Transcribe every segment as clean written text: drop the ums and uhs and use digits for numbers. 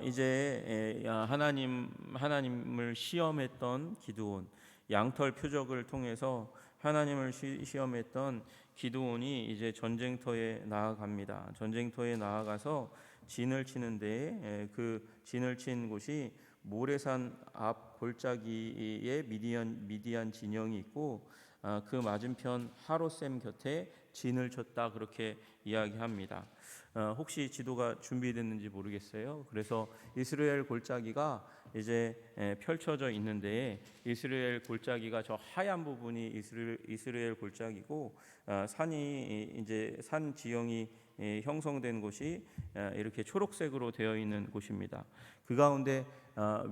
이제 하나님을 시험했던 기드온, 양털 표적을 통해서 하나님을 시험했던 기드온이 이제 전쟁터에 나아갑니다. 전쟁터에 나아가서 진을 치는데, 그 진을 친 곳이 모래산 앞 골짜기에 미디안 진영이 있고, 그 맞은편 하롯셈 곁에 진을 쳤다, 그렇게 이야기합니다. 혹시 지도가 준비됐는지 모르겠어요. 그래서 이스라엘 골짜기가 이제 펼쳐져 있는데, 이스라엘 골짜기가 저 하얀 부분이 이스라엘 골짜기고, 산이 이제 산 지형이 형성된 곳이 이렇게 초록색으로 되어 있는 곳입니다. 그 가운데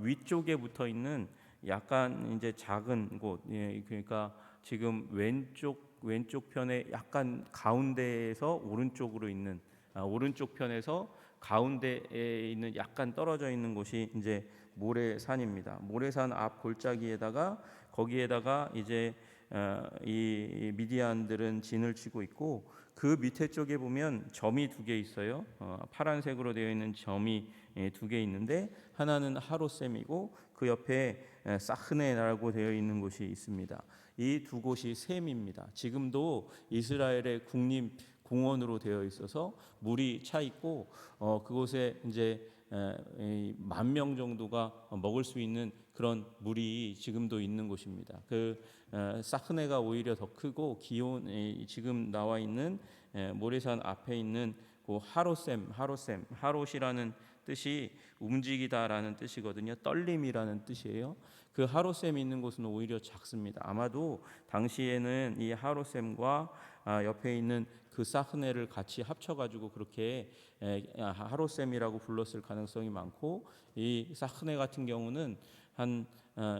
위쪽에 붙어 있는 약간 이제 작은 곳, 그러니까 지금 왼쪽 편에 약간 가운데에서 오른쪽으로 있는, 오른쪽 편에서 가운데에 있는 약간 떨어져 있는 곳이 이제 모래산입니다. 모래산 앞 골짜기에다가 거기에다가 이제 이 미디안들은 진을 치고 있고, 그 밑에 쪽에 보면 점이 두 개 있어요. 파란색으로 되어 있는 점이 두 개 있는데, 하나는 하롯셈이고 그 옆에 사흐네라고 되어 있는 곳이 있습니다. 이 두 곳이 셈입니다. 지금도 이스라엘의 국립 공원으로 되어 있어서 물이 차 있고, 그곳에 이제 10,000명 정도가 먹을 수 있는 그런 물이 지금도 있는 곳입니다. 그 사흐네가 오히려 더 크고, 지금 나와 있는 모래산 앞에 있는 그 하롯이라는 뜻이 움직이다라는 뜻이거든요. 떨림이라는 뜻이에요. 그 하롯셈이 있는 곳은 오히려 작습니다. 아마도 당시에는 이 하롯셈과 옆에 있는 그 사흐네를 같이 합쳐가지고 그렇게 하롯셈이라고 불렀을 가능성이 많고, 이 사흐네 같은 경우는 한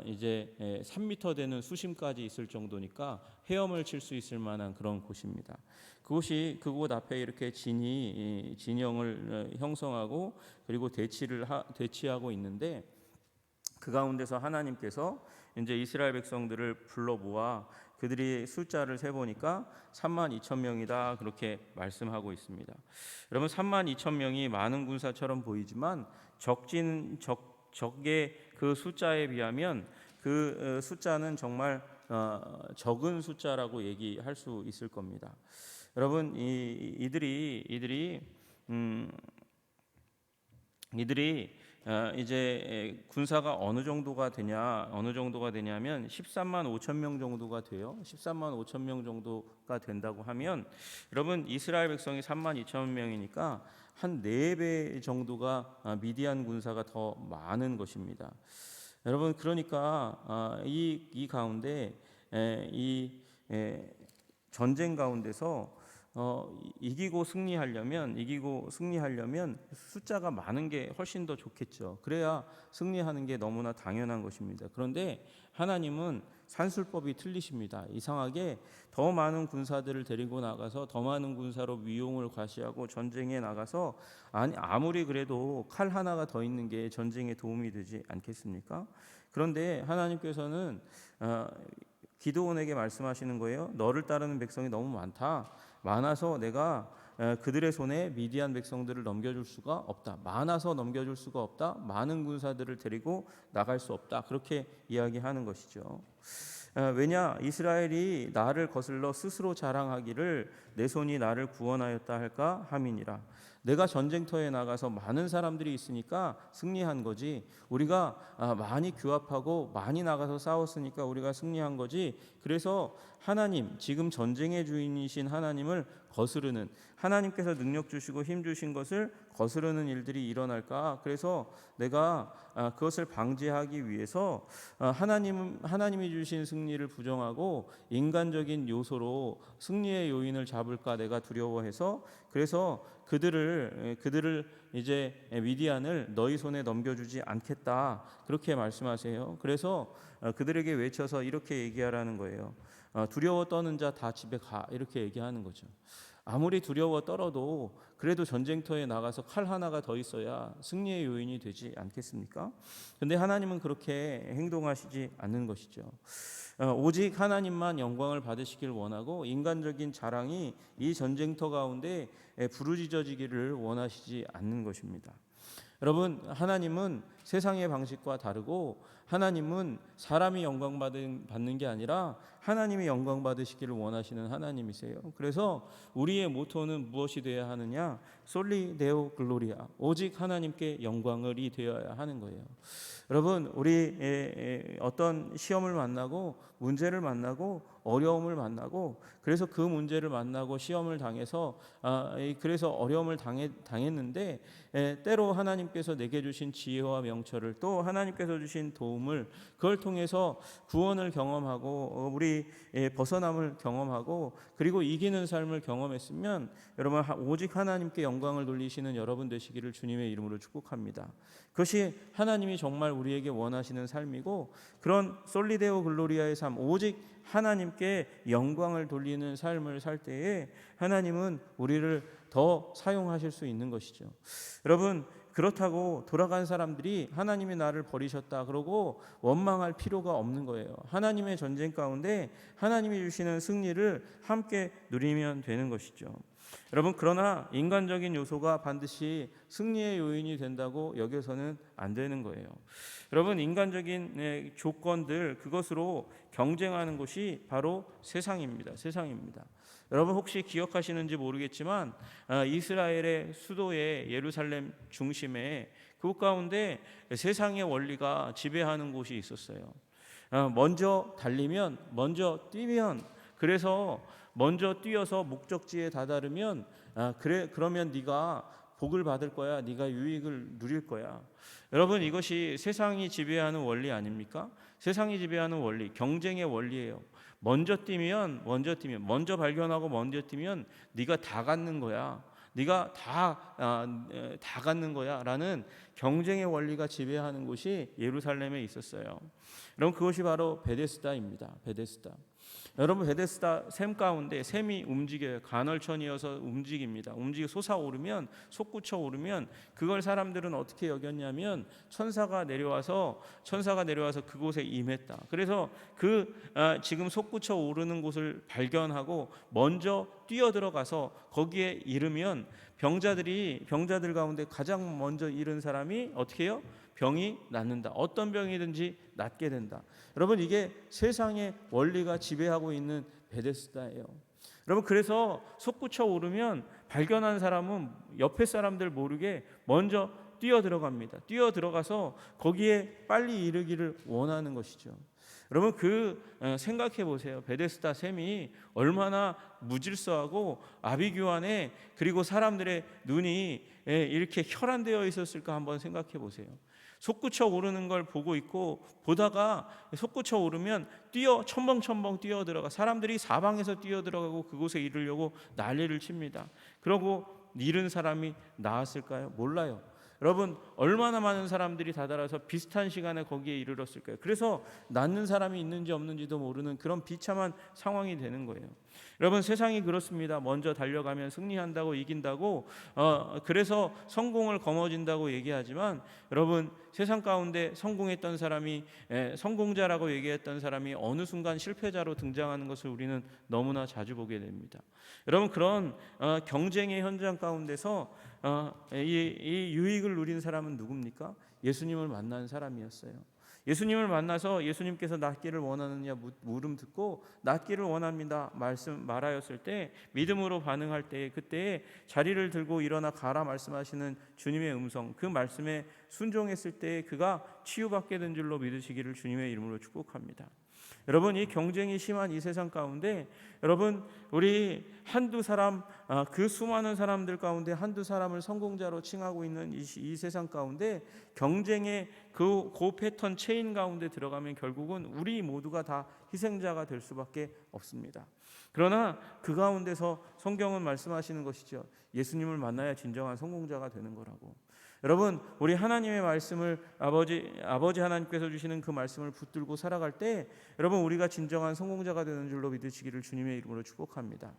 이제 3m 되는 수심까지 있을 정도니까 헤엄을 칠 수 있을 만한 그런 곳입니다. 그곳 앞에 이렇게 진영을 형성하고 그리고 대치하고 있는데, 그 가운데서 하나님께서 이제 이스라엘 백성들을 불러 모아 그들이 숫자를 세 보니까 32,000명이다, 그렇게 말씀하고 있습니다. 여러분, 32,000명이 많은 군사처럼 보이지만 적의 그 숫자에 비하면 그 숫자는 정말 적은 숫자라고 얘기할 수 있을 겁니다. 여러분, 이들이 이제 군사가 어느 정도가 되냐면 13만 5천 명 정도가 돼요. 13만 5천 명 정도가 된다고 하면, 여러분, 이스라엘 백성이 3만 2천 명이니까 한 4배 정도가 미디안 군사가 더 많은 것입니다. 여러분, 그러니까 이 가운데 이 전쟁 가운데서 이기고 승리하려면 숫자가 많은 게 훨씬 더 좋겠죠. 그래야 승리하는 게 너무나 당연한 것입니다. 그런데 하나님은 산술법이 틀리십니다. 이상하게 더 많은 군사들을 데리고 나가서 더 많은 군사로 위용을 과시하고 전쟁에 나가서, 아무리 그래도 칼 하나가 더 있는 게 전쟁에 도움이 되지 않겠습니까? 그런데 하나님께서는 기드온에게 말씀하시는 거예요. 너를 따르는 백성이 너무 많아서 내가 그들의 손에 미디안 백성들을 넘겨줄 수가 없다. 많아서 넘겨줄 수가 없다. 많은 군사들을 데리고 나갈 수 없다. 그렇게 이야기하는 것이죠. 왜냐, 이스라엘이 나를 거슬러 스스로 자랑하기를 내 손이 나를 구원하였다 할까 함이니라. 내가 전쟁터에 나가서 많은 사람들이 있으니까 승리한 거지, 우리가 많이 규합하고 많이 나가서 싸웠으니까 우리가 승리한 거지, 그래서 하나님, 지금 전쟁의 주인이신 하나님을 거스르는, 하나님께서 능력 주시고 힘 주신 것을 거스르는 일들이 일어날까? 그래서 내가 그것을 방지하기 위해서 하나님이 주신 승리를 부정하고 인간적인 요소로 승리의 요인을 잡을까 내가 두려워해서, 그래서 그들을 이제 미디안을 너희 손에 넘겨주지 않겠다, 그렇게 말씀하세요. 그래서 그들에게 외쳐서 이렇게 얘기하라는 거예요. 두려워 떠는 자 다 집에 가, 이렇게 얘기하는 거죠. 아무리 두려워 떨어도 그래도 전쟁터에 나가서 칼 하나가 더 있어야 승리의 요인이 되지 않겠습니까? 그런데 하나님은 그렇게 행동하시지 않는 것이죠. 오직 하나님만 영광을 받으시길 원하고, 인간적인 자랑이 이 전쟁터 가운데 부르짖어지기를 원하시지 않는 것입니다. 여러분, 하나님은 세상의 방식과 다르고 하나님은 사람이 영광 받는 게 아니라 하나님이 영광 받으시기를 원하시는 하나님이세요. 그래서 우리의 모토는 무엇이 되어야 하느냐? 솔리 데오 글로리아, 오직 하나님께 영광을이 되어야 하는 거예요. 여러분, 우리 어떤 시험을 만나고 문제를 만나고 어려움을 만나고 그래서 그 문제를 만나고 시험을 당해서 그래서 어려움을 당했는데 때로 하나님께서 내게 주신 지혜와 명철을 또 하나님께서 주신 도움을 그걸 통해서 구원을 경험하고 우리 벗어남을 경험하고 그리고 이기는 삶을 경험했으면 여러분 오직 하나님께 영광을 돌리시는 여러분 되시기를 주님의 이름으로 축복합니다. 그것이 하나님이 정말 우리에게 원하시는 삶이고 그런 솔리데오 글로리아의 삶, 오직 하나님께 영광을 돌리는 삶을 살 때에 하나님은 우리를 더 사용하실 수 있는 것이죠. 여러분, 그렇다고 돌아간 사람들이 하나님이 나를 버리셨다 그러고 원망할 필요가 없는 거예요. 하나님의 전쟁 가운데 하나님이 주시는 승리를 함께 누리면 되는 것이죠. 여러분, 그러나 인간적인 요소가 반드시 승리의 요인이 된다고 여겨서는 안 되는 거예요. 여러분, 인간적인 조건들 그것으로 경쟁하는 곳이 바로 세상입니다. 세상입니다. 여러분 혹시 기억하시는지 모르겠지만 이스라엘의 수도의 예루살렘 중심에 그 가운데 세상의 원리가 지배하는 곳이 있었어요. 먼저 달리면, 먼저 뛰면, 그래서 먼저 뛰어서 목적지에 다다르면 그러면 네가 복을 받을 거야. 네가 유익을 누릴 거야. 여러분, 이것이 세상이 지배하는 원리 아닙니까? 세상이 지배하는 원리, 경쟁의 원리예요. 먼저 먼저 발견하고 먼저 뛰면 네가 다 갖는 거야. 네가 다 갖는 거야라는 경쟁의 원리가 지배하는 곳이 예루살렘에 있었어요. 여러분, 그것이 바로 베데스다입니다. 베데스다. 여러분, 베데스다 샘 가운데 샘이 움직여요. 간헐천이어서 움직입니다. 솟아오르면, 솟구쳐 오르면 그걸 사람들은 어떻게 여겼냐면 천사가 내려와서 그곳에 임했다. 그래서 지금 솟구쳐 오르는 곳을 발견하고 먼저 뛰어들어가서 거기에 이르면 병자들 가운데 가장 먼저 이른 사람이 어떻게 해요? 병이 낫는다. 어떤 병이든지 낫게 된다. 여러분, 이게 세상의 원리가 지배하고 있는 베데스다예요. 여러분, 그래서 솟구쳐 오르면 발견한 사람은 옆에 사람들 모르게 먼저 뛰어들어갑니다. 뛰어들어가서 거기에 빨리 이르기를 원하는 것이죠. 여러분, 생각해 보세요. 베데스다 샘이 얼마나 무질서하고 아비규환해, 그리고 사람들의 눈이 이렇게 혈안되어 있었을까 한번 생각해 보세요. 솟구쳐 오르는 걸 보고 있고 보다가 솟구쳐 오르면 첨벙첨벙 뛰어들어가 사람들이 사방에서 뛰어들어가고 그곳에 이르려고 난리를 칩니다. 그러고 잃은 사람이 나았을까요? 몰라요. 여러분, 얼마나 많은 사람들이 다다라서 비슷한 시간에 거기에 이르렀을까요? 그래서 낫는 사람이 있는지 없는지도 모르는 그런 비참한 상황이 되는 거예요. 여러분, 세상이 그렇습니다. 먼저 달려가면 승리한다고, 이긴다고, 그래서 성공을 거머쥔다고 얘기하지만 여러분, 세상 가운데 성공했던 사람이 성공자라고 얘기했던 사람이 어느 순간 실패자로 등장하는 것을 우리는 너무나 자주 보게 됩니다. 여러분, 그런 경쟁의 현장 가운데서 이 유익을 누린 사람은 누굽니까? 예수님을 만난 사람이었어요. 예수님을 만나서 예수님께서 낫기를 원하느냐 물음 듣고 낫기를 원합니다 말하였을 때 믿음으로 반응할 때 그때 자리를 들고 일어나 가라 말씀하시는 주님의 음성, 그 말씀에 순종했을 때 그가 치유받게 된 줄로 믿으시기를 주님의 이름으로 축복합니다. 여러분, 이 경쟁이 심한 이 세상 가운데 여러분, 우리 한두 사람, 그 수많은 사람들 가운데 한두 사람을 성공자로 칭하고 있는 이 세상 가운데 경쟁의 그 패턴 체인 가운데 들어가면 결국은 우리 모두가 다 희생자가 될 수밖에 없습니다. 그러나 그 가운데서 성경은 말씀하시는 것이죠. 예수님을 만나야 진정한 성공자가 되는 거라고. 여러분, 우리 하나님의 말씀을 아버지 하나님께서 주시는 그 말씀을 붙들고 살아갈 때 여러분, 우리가 진정한 성공자가 되는 줄로 믿으시기를 주님의 이름으로 축복합니다.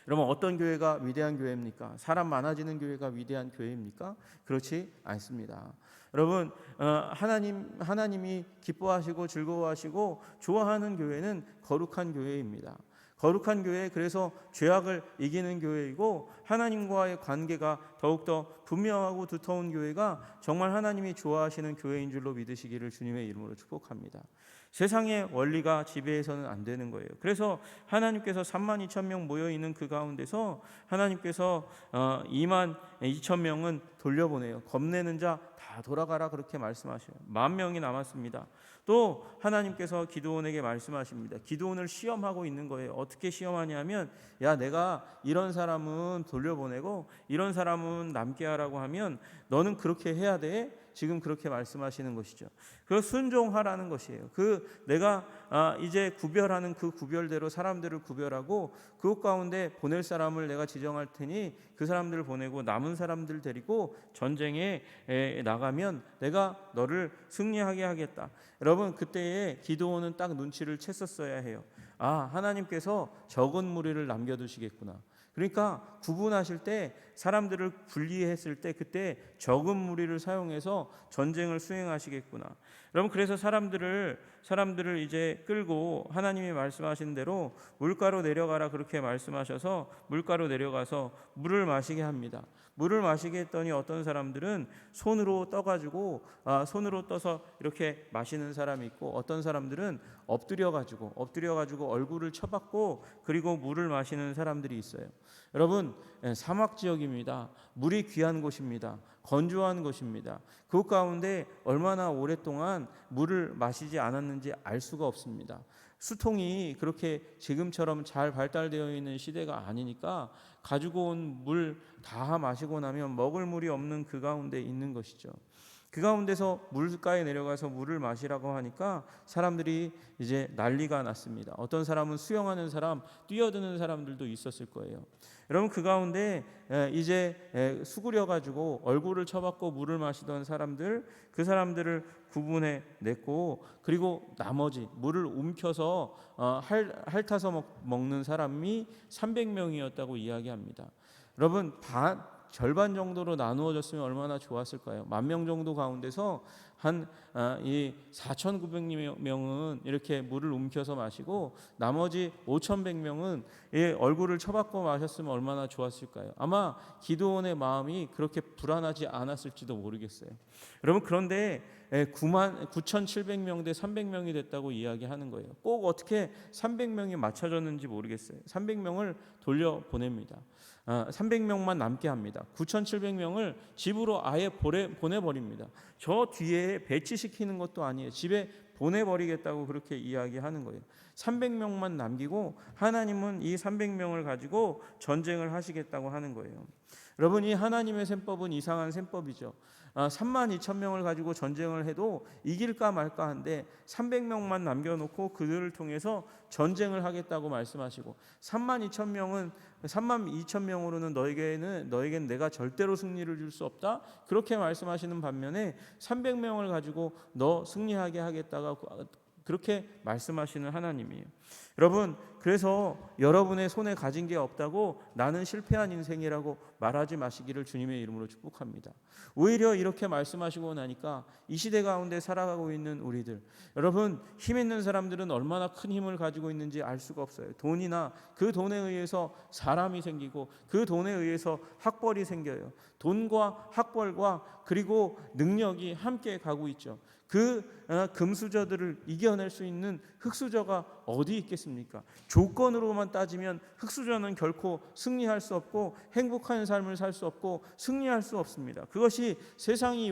여러분, 어떤 교회가 위대한 교회입니까? 사람 많아지는 교회가 위대한 교회입니까? 그렇지 않습니다. 여러분, 하나님이 기뻐하시고 즐거워하시고 좋아하는 교회는 거룩한 교회입니다. 거룩한 교회, 그래서 죄악을 이기는 교회이고 하나님과의 관계가 더욱더 분명하고 두터운 교회가 정말 하나님이 좋아하시는 교회인 줄로 믿으시기를 주님의 이름으로 축복합니다. 세상의 원리가 지배해서는 안 되는 거예요. 그래서 하나님께서 3만 2천 명 모여있는 그 가운데서 하나님께서 2만 2천 명은 돌려보내요. 겁내는 자 다 돌아가라 그렇게 말씀하셔요. 10,000명이 남았습니다. 또 하나님께서 기드온에게 말씀하십니다. 기드온을 시험하고 있는 거예요. 어떻게 시험하냐면, 야, 내가 이런 사람은 돌려보내고 이런 사람은 남게 하라고 하면 너는 그렇게 해야 돼. 지금 그렇게 말씀하시는 것이죠. 그 순종하라는 것이에요. 내가 이제 구별하는 그 구별대로 사람들을 구별하고 그것 가운데 보낼 사람을 내가 지정할 테니 그 사람들을 보내고 남은 사람들 데리고 전쟁에 나가면 내가 너를 승리하게 하겠다. 여러분, 그때에 기드온은 딱 눈치를 챘었어야 해요. 하나님께서 적은 무리를 남겨두시겠구나. 그러니까 구분하실 때, 사람들을 분리했을 때 그때 적은 무리를 사용해서 전쟁을 수행하시겠구나. 여러분, 그래서 사람들을 이제 끌고 하나님이 말씀하신 대로 물가로 내려가라 그렇게 말씀하셔서 물가로 내려가서 물을 마시게 합니다. 물을 마시게 했더니 어떤 사람들은 손으로 떠가지고 손으로 떠서 이렇게 마시는 사람이 있고, 어떤 사람들은 엎드려가지고 얼굴을 쳐박고 그리고 물을 마시는 사람들이 있어요. 여러분, 사막 지역입니다. 물이 귀한 곳입니다. 건조한 곳입니다. 그 가운데 얼마나 오랫동안 물을 마시지 않았는지 알 수가 없습니다. 수통이 그렇게 지금처럼 잘 발달되어 있는 시대가 아니니까 가지고 온 물 다 마시고 나면 먹을 물이 없는 그 가운데 있는 것이죠. 그 가운데서 물가에 내려가서 물을 마시라고 하니까 사람들이 이제 난리가 났습니다. 어떤 사람은 수영하는 사람, 뛰어드는 사람들도 있었을 거예요. 여러분, 그 가운데 이제 수그려 가지고 얼굴을 쳐박고 물을 마시던 사람들, 그 사람들을 구분해 냈고, 그리고 나머지 물을 움켜서 핥아서 먹는 사람이 300명이었다고 이야기합니다. 여러분, 절반 정도로 나누어졌으면 얼마나 좋았을까요? 10,000명 정도 가운데서 한 4,900명은 이렇게 물을 움켜서 마시고 나머지 5,100명은 얼굴을 쳐박고 마셨으면 얼마나 좋았을까요? 아마 기드온의 마음이 그렇게 불안하지 않았을지도 모르겠어요. 여러분, 그런데 9,700명 대 300명이 됐다고 이야기하는 거예요. 꼭 어떻게 300명이 맞춰졌는지 모르겠어요. 300명을 돌려보냅니다. 300명만 남게 합니다. 9,700명을 집으로 아예 보내버립니다. 저 뒤에 배치시키는 것도 아니에요. 집에 보내버리겠다고 그렇게 이야기하는 거예요. 300명만 남기고 하나님은 이 300명을 가지고 전쟁을 하시겠다고 하는 거예요. 여러분, 이 하나님의 셈법은 이상한 셈법이죠. 3만 2천 명을 가지고 전쟁을 해도 이길까 말까 한데 300명만 남겨놓고 그들을 통해서 전쟁을 하겠다고 말씀하시고, 3만 2천 명으로는 너에겐 내가 절대로 승리를 줄 수 없다 그렇게 말씀하시는 반면에 300명을 가지고 너 승리하게 하겠다고 그렇게 말씀하시는 하나님이에요. 여러분, 그래서 여러분의 손에 가진 게 없다고 나는 실패한 인생이라고 말하지 마시기를 주님의 이름으로 축복합니다. 오히려 이렇게 말씀하시고 나니까 이 시대 가운데 살아가고 있는 우리들, 여러분, 힘 있는 사람들은 얼마나 큰 힘을 가지고 있는지 알 수가 없어요. 돈이나 그 돈에 의해서 사람이 생기고 그 돈에 의해서 학벌이 생겨요. 돈과 학벌과 그리고 능력이 함께 가고 있죠. 그 금수저들을 이겨낼 수 있는 흑수저가 어디 있겠습니까? 조건으로만 따지면 흑수저는 결코 승리할 수 없고 행복한 삶을 살 수 없고 승리할 수 없습니다. 그것이 세상이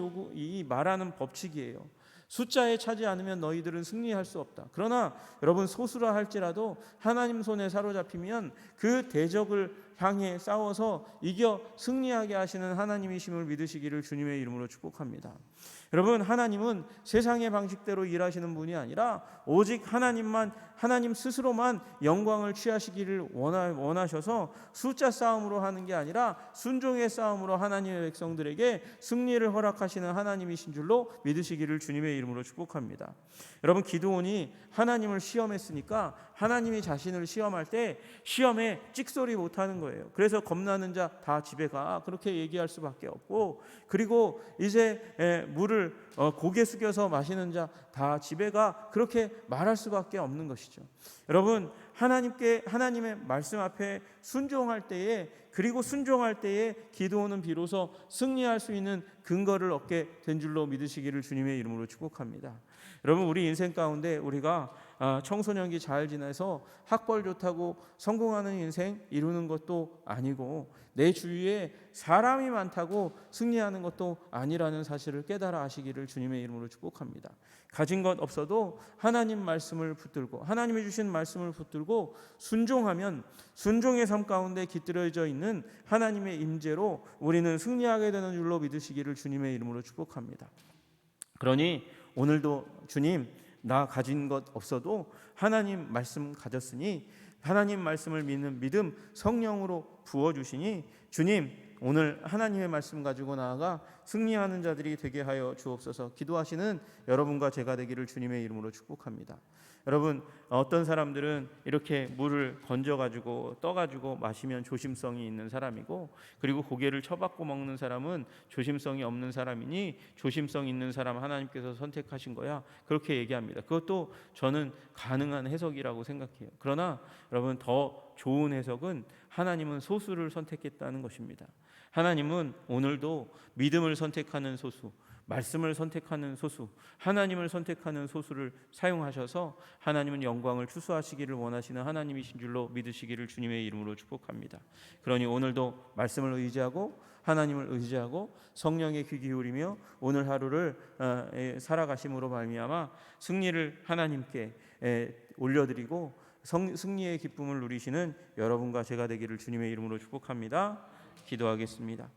말하는 법칙이에요. 숫자에 차지 않으면 너희들은 승리할 수 없다. 그러나 여러분, 소수라 할지라도 하나님 손에 사로잡히면 그 대적을 향해 싸워서 이겨 승리하게 하시는 하나님이심을 믿으시기를 주님의 이름으로 축복합니다. 여러분, 하나님은 세상의 방식대로 일하시는 분이 아니라 오직 하나님 스스로만 영광을 취하시기를 원하셔서 숫자 싸움으로 하는 게 아니라 순종의 싸움으로 하나님의 백성들에게 승리를 허락하시는 하나님이신 줄로 믿으시기를 주님의 이름으로 축복합니다. 여러분, 기드온이 하나님을 시험했으니까 하나님이 자신을 시험할 때 시험에 찍소리 못하는 거예요. 그래서 겁나는 자 다 집에 가 그렇게 얘기할 수밖에 없고, 그리고 이제 물을 고개 숙여서 마시는 자 다 집에 가 그렇게 말할 수밖에 없는 것이죠. 여러분, 하나님의 말씀 앞에 순종할 때에, 그리고 순종할 때에 기드온은 비로소 승리할 수 있는 근거를 얻게 된 줄로 믿으시기를 주님의 이름으로 축복합니다. 여러분, 우리 인생 가운데 우리가 청소년기 잘 지내서 학벌 좋다고 성공하는 인생 이루는 것도 아니고, 내 주위에 사람이 많다고 승리하는 것도 아니라는 사실을 깨달아 아시기를 주님의 이름으로 축복합니다. 가진 것 없어도 하나님 말씀을 붙들고, 하나님이 주신 말씀을 붙들고 순종하면, 순종의 삶 가운데 깃들어져 있는 하나님의 임재로 우리는 승리하게 되는 줄로 믿으시기를 주님의 이름으로 축복합니다. 그러니 오늘도 주님, 나 가진 것 없어도 하나님 말씀 가졌으니 하나님 말씀을 믿는 믿음 성령으로 부어주시니 주님, 오늘 하나님의 말씀 가지고 나아가 승리하는 자들이 되게 하여 주옵소서. 기도하시는 여러분과 제가 되기를 주님의 이름으로 축복합니다. 여러분, 어떤 사람들은 이렇게 물을 건져가지고 떠가지고 마시면 조심성이 있는 사람이고, 그리고 고개를 쳐박고 먹는 사람은 조심성이 없는 사람이니 조심성 있는 사람 하나님께서 선택하신 거야, 그렇게 얘기합니다. 그것도 저는 가능한 해석이라고 생각해요. 그러나 여러분, 더 좋은 해석은 하나님은 소수를 선택했다는 것입니다. 하나님은 오늘도 믿음을 선택하는 소수, 말씀을 선택하는 소수, 하나님을 선택하는 소수를 사용하셔서 하나님은 영광을 추수하시기를 원하시는 하나님이신 줄로 믿으시기를 주님의 이름으로 축복합니다. 그러니 오늘도 말씀을 의지하고 하나님을 의지하고 성령의 귀 기울이며 오늘 하루를 살아가심으로 말미암아 승리를 하나님께 올려드리고 승리의 기쁨을 누리시는 여러분과 제가 되기를 주님의 이름으로 축복합니다. 기도하겠습니다.